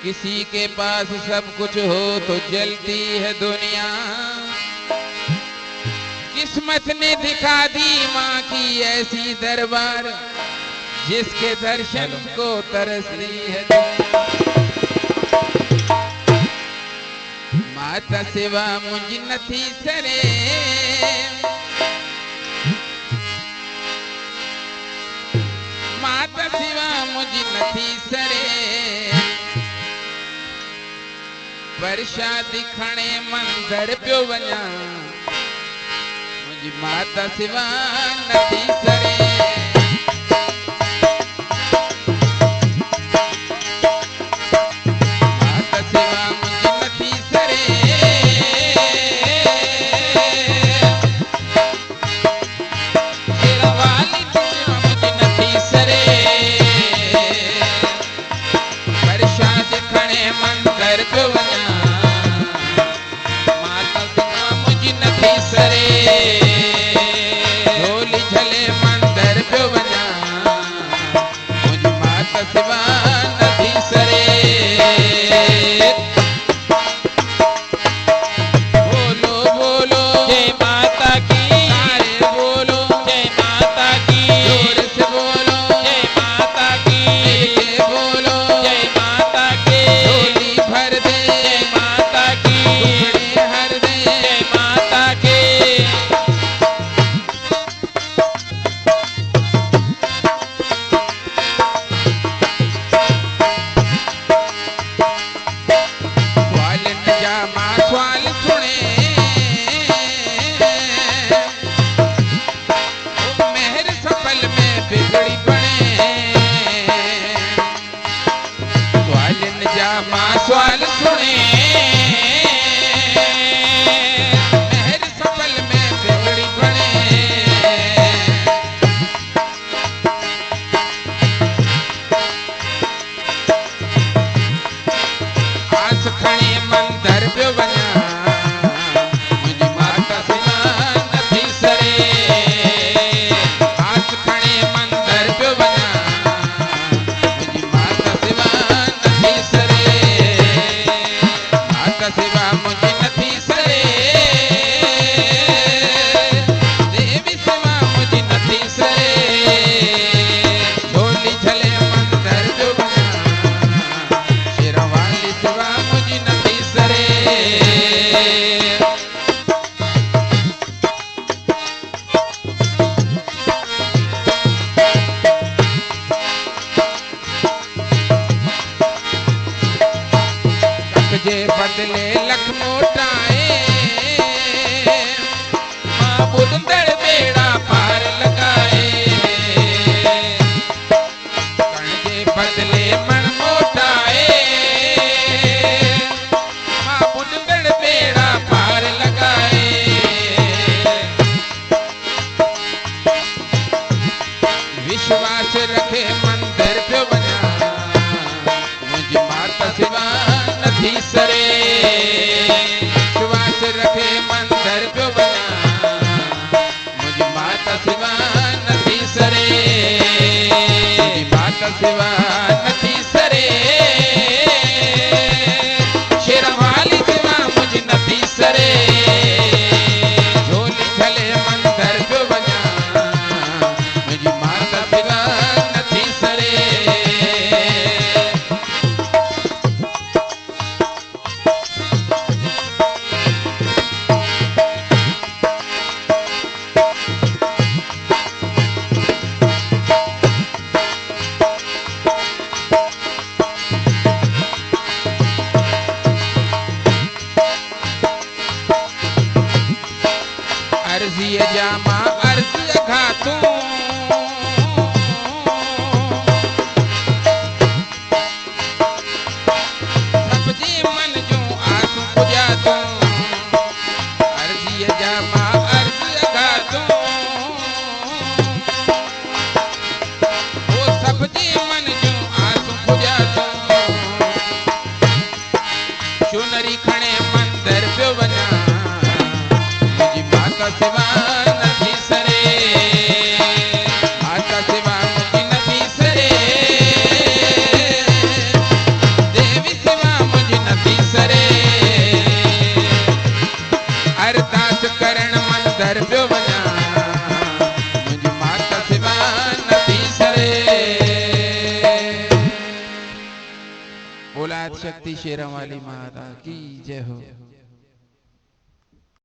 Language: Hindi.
किसी के पास सब कुछ हो तो जलती है दुनिया। किस्मत ने दिखा दी माँ की ऐसी दरबार, जिसके दर्शन को तरसती है दुनिया। माता सिवा मुझ नथी सरे, माता सिवा मुझ नथी सरे। वर्षा दिखणे मंदर पियो वञा, मुझी माता सिवा नथी सरे। माता सिवा मुझी नथी सरे। शेरवाली सिवा मुझी नथी सरे। वर्षा दिखणे मंदर पियो वञा, माता सिवा मुझी नथी सरे। ढोली झले मंदर पियो वञा, मुझी माता सिवा नथी सरे। बोलो बोलो जय माता की, सारे बोलो जय माता की, जोर से बोलो जय माता की, ये बोलो जय माता की, झोली भर दे जय माता की, दुखड़े हर दे। जय माता की। सवाल न जा मां सवाल सुने, ओ मेहर सफल में बिगड़ी बने। सवाल न जा मां सवाल सुने, मेहर सफल में बिगड़ी बने। आस खणी मंदर पियो वञा, मुझी माता सिवा नथी सरे। आस खणी मंदर पियो वञा, मुझी माता सिवा नथी सरे। माता सिवा मुझी नथी सरे। देवी सिवा मुझी नथी सरे। झोली झले मंदर पियो वञा, शेरवाली सिवा मुझी नथी सरे। लख जे बदले लख मोटाए, मां बुलंदड़ बेड़ा पार लगाए। कण जे बदले मन मोटाए, मां बुलंदड़ बेड़ा पार लगाए। विश्वास रखे मंदिर पियो वञा, मुझी माता सिवा नथी सरे। विश्वास रखे मंदिर पियो वञा, मुझी माता सिवा नथी सरे। मुझी माता सिवा नथी सरे। शेरवाली सिवा मुझी नथी सरे। झोली झले मंदर पियो वञा, मुझी माता सिवा नथी सरे। अर्जी जा मां अर्ज घातूं, सबजी मन जूं आसूं पुॼा तूं। अर्जी जा मां अर्ज घातूं, ओ सबजी मन जूं आसूं पुॼा तूं। चुनरी खणे मंदर पियो वञा, मुझी माता सिवा नथी सरे। माता सिवा मुझी नथी सरे। देवी सिवा बोला शक्ति शेरों वाली माता की जय हो।